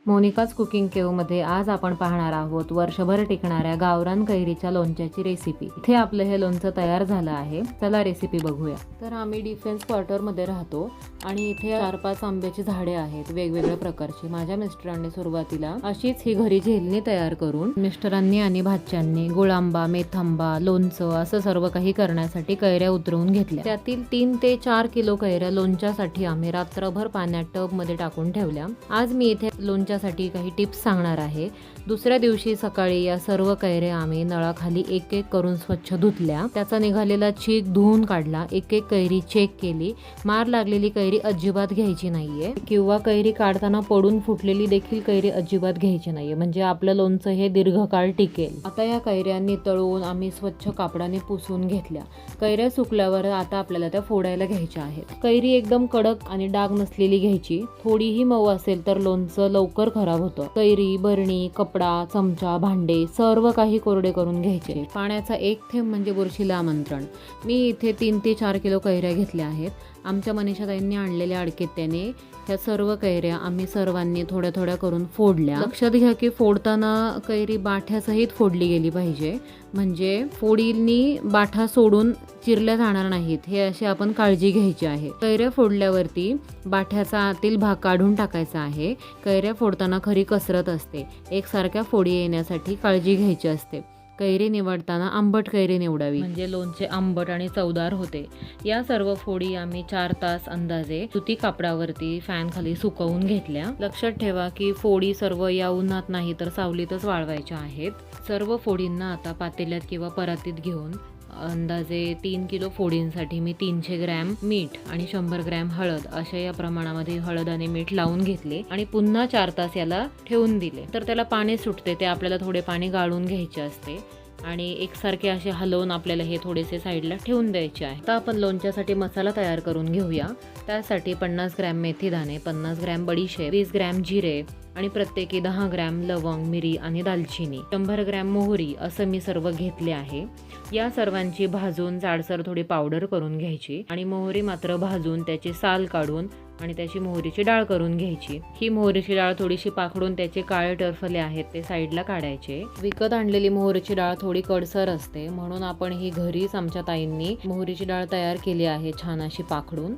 Monika's cooking केवमध्ये आज आपण पाहणार आहोत वर्षभर टिकणाऱ्या गावरान कैरीच्या लोणच्याची रेसिपी। इथे आपलं हे लोणचं तयार झालं आहे, चला रेसिपी बघूया। तर आम्ही डिफेन्स क्वार्टरमध्ये राहतो आणि इथे 4-5 आंब्याची झाडे आहेत वेगवेगळ्या प्रकारची। माझ्या मिस्टरांनी सुरुवातीला अशीच ही घरी झेलणी तयार करून मिस्टरांनी आणि भाच्यांनी गुळांबा, मेथांबा, लोणचं असं सर्व काही करण्यासाठी कैऱ्या उतरवून घेतल्या। त्यातील 3 ते 4 किलो कैऱ्या लोणच्यासाठी आम्ही रात्रभर पाण्यात टबमध्ये टाकून ठेवल्या। आज मी इथे लोणच्यासाठी काही टिप्स सांगणार आहे। दुसऱ्या दिवशी सकाळी या सर्व कैऱ्या आम्ही नळाखाली एक एक करून स्वच्छ धुतल्या, त्याचा निघालेला चीक धुवून काढला, एक एक कैरी चेक केली। मार लागलेली कैरी अजिबात घ्यायची नाहीये किंवा कैरी काढताना पडून फुटलेली देखील कैरी अजिबात घ्यायची नाहीये, म्हणजे आपलं लोणचं हे दीर्घकाळ टिकेल। आता या कैऱ्या नितळून आम्ही स्वच्छ कापडाने पुसून घेतल्या। कैऱ्या सुकल्यावर आता आपल्याला त्या फोडायला घ्यायच्या आहेत। कैरी एकदम कडक आणि डाग नसलेली घ्यायची, थोडीही मऊ असेल तर लोणचं लवकर खराब होतं। कैरी, बरणी, कपडा, चमचा, भांडे सर्व काही कोरडे करून घ्यायचे। पाण्याचा एक थेंब म्हणजे बुरशीला आमंत्रण। मी इथे 3 ते 4 किलो कैऱ्या घेतल्या आहेत। आमच्या मनीषाताईंनी आणलेल्या अडकेत्याने ह्या सर्व कैऱ्या आम्ही सर्वांनी थोड्या थोड्या करून फोडल्या। लक्षात घ्या की फोडताना कैरी बाठ्यासहित फोडली गेली पाहिजे, म्हणजे फोडींनी बाठा सोडून चिरल्या जाणार नाहीत, हे अशी आपण काळजी घ्यायची आहे। कैऱ्या फोडल्यावरती बाठ्याचा आतील भाग काढून टाकायचा आहे। कैऱ्या फोडताना खरी कसरत असते, एकसारख्या फोडी येण्यासाठी काळजी घ्यायची असते। कैरी निवडताना आंबट कैरी निवडावी, म्हणजे लोणचे आंबट आणि चवदार होते। या सर्व फोडी आम्ही 4 तास अंदाजे सुती कापडावरती फॅन खाली सुकवून घेतल्या। लक्षात ठेवा की फोडी सर्व या उन्हात नाही तर सावलीतच वाळवायच्या आहेत। सर्व फोडींना आता पातेल्यात किंवा परातीत घेऊन अंदाजे 3 किलो फोडींसाठी मी 300 ग्रॅम मीठ आणि 100 ग्रॅम हळद अशा या प्रमाणामध्ये हळद आणि मीठ लावून घेतले आणि पुन्हा 4 तास याला ठेवून दिले। तर त्याला पाणी सुटते, ते आपल्याला थोडे पाणी गाळून घ्यायचे असते आणि एकसारखे असे हलवून आपल्याला हे थोडेसे साईडला ठेवून द्यायचे आहे। आता आपण लोणच्यासाठी मसाला तयार करून घेऊया। त्यासाठी 50 ग्रॅम मेथी दाणे, 50 ग्रॅम बडीशेप, 20 ग्रॅम जिरे आणि प्रत्येकी 10 ग्रॅम लवंग, मिरी आणि दालचिनी, 100 ग्रॅम मोहरी असं मी सर्व घेतले आहे। या सर्वांची भाजून जाडसर थोडी पावडर करून घ्यायची आणि मोहरी मात्र भाजून त्याची साल काढून आणि त्याची मोहरीची डाळ करून घ्यायची। ही मोहरीची डाळ थोडीशी पाखडून त्याचे काळे टरफले आहेत ते साईडला काढायचे। विकत आणलेली मोहरीची डाळ थोडी कडसर असते, म्हणून आपण ही घरीच आमच्या ताईंनी मोहरीची डाळ तयार केली आहे छान अशी पाखडून।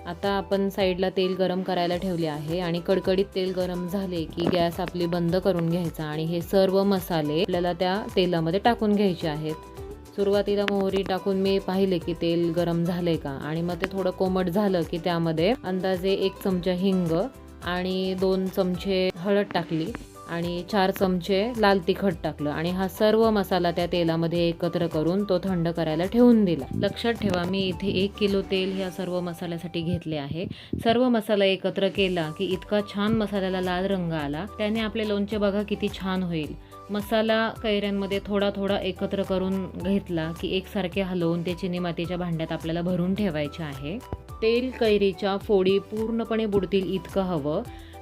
आता आपण साईडला तेल गरम करायला ठेवले आहे आणि कडकडीत तेल गरम झाले की गॅस आपली बंद करून घ्यायचा आणि हे सर्व मसाले आपल्याला त्या तेलामध्ये टाकून घ्यायचे आहेत। सुरुवातीला मोहरी टाकून मी पाहिले की तेल गरम झाले का, आणि मग ते थोडं कोमट झालं की त्यामध्ये अंदाजे 1 चमचा हिंग आणि 2 चमचे हळद टाकली आणि 4 चमचे लाल तिखट टाकलं आणि हा सर्व मसाला त्या तेलामध्ये एकत्र करून तो थंड करायला ठेवून दिला। लक्षात ठेवा मी इथे 1 किलो तेल ह्या सर्व मसाल्यासाठी घेतले आहे। सर्व मसाला एकत्र केला की इतका छान मसाल्याला लाल रंग आला, त्याने आपले लोणचे बघा किती छान होईल। मसाला कैऱ्यांमध्ये थोडा थोडा एकत्र करून घेतला की एकसारखे हलवून ते चिनी मातीच्या भांड्यात आपल्याला भरून ठेवायचे आहे। तेल कैरीच्या फोडी पूर्णपणे बुडतील इतकं हवं।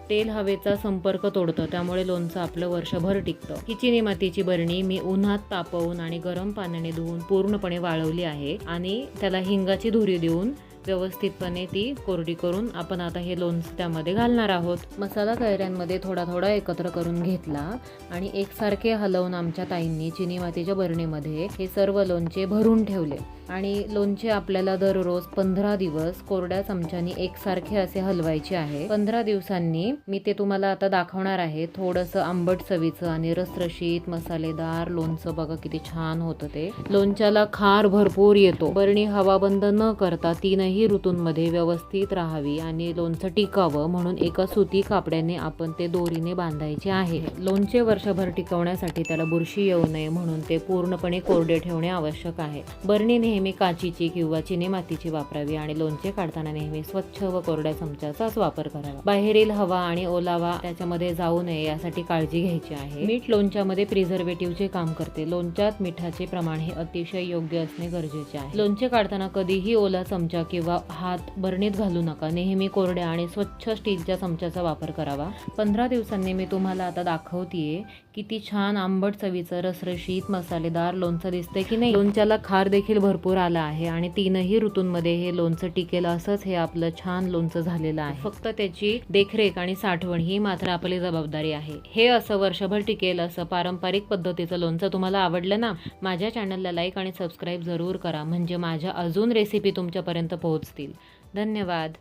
तेल हवेचा संपर्क तोडतं, त्यामुळे लोणचं आपलं वर्षभर टिकतं। ही चिनी मातीची बरणी मी उन्हात तापवून आणि गरम पाण्याने धुवून पूर्णपणे वाळवली आहे आणि त्याला हिंगाची धुरी देऊन व्यवस्थितपणे ती कोरडी करून आपण आता हे लोणचं त्यामध्ये घालणार आहोत। मसाला कैऱ्यांमध्ये थोडा थोडा एकत्र करून घेतला आणि एकसारखे हलवून आमच्या ताईंनी चिनी मातीच्या बरणीमध्ये हे सर्व लोणचे भरून ठेवले आणि लोणचे आपल्याला दररोज 15 दिवस कोरड्या चमच्यानी एकसारखे असे हलवायचे आहे। 15 दिवसांनी मी ते तुम्हाला आता दाखवणार आहे। थोडंसं आंबट चवीचं आणि रसरशीत मसालेदार लोणचं बघा किती छान होतं ते। लोणच्याला खार भरपूर येतो। बरणी हवाबंद न करता 3ही ऋतूंमध्ये व्यवस्थित राहावी आणि लोणचं टिकावं म्हणून एका सुती कापड्याने आपण ते दोरीने बांधायचे आहे। लोणचे वर्षभर टिकवण्यासाठी त्याला बुरशी येऊ नये म्हणून ते पूर्णपणे कोरडे ठेवणे आवश्यक आहे। बरणी नेहमी काचीची किंवा चिनी मातीची वापरावी आणि लोणचे काढताना नेहमी स्वच्छ व कोरड्या चमच्याचाच वापर करावा। बाहेरील हवा आणि ओलावा त्याच्यामध्ये जाऊ नये यासाठी काळजी घ्यायची आहे। मीठ लोणच्यामध्ये प्रिझर्वेटिव्हचे काम करते। लोणच्यात मिठाचे प्रमाण हे अतिशय योग्य असणे गरजेचे आहे। लोणचे काढताना कधीही ओला चमचा किंवा हात बरणीत घालू नका, नेहमी कोरड्या आणि स्वच्छ स्टीलच्या चमच्याचा वापर करावा। 15 दिवसांनी मी तुम्हाला आता दाखवतेय किती छान आंबट चवीचं रसरशीत मसालेदार लोणचं दिसतंय की नाही। लोणच्याला खार देखील भरपूर भरपूर आला आहे आणि 3ही ऋतूंमध्ये हे लोणचं टिकेल असंच हे आपलं छान लोणचं झालेलं आहे. फक्त त्याची देखरेख आणि साठवण ही मात्र आपली जबाबदारी आहे. हे असं वर्षभर टिकेल असं पारंपरिक पद्धतीचं लोणचं तुम्हाला आवडलं ना, माझ्या चॅनलला लाईक आणि सबस्क्राईब जरूर करा, म्हणजे माझ्या अजून रेसिपी तुमच्यापर्यंत पोहोचतील. धन्यवाद.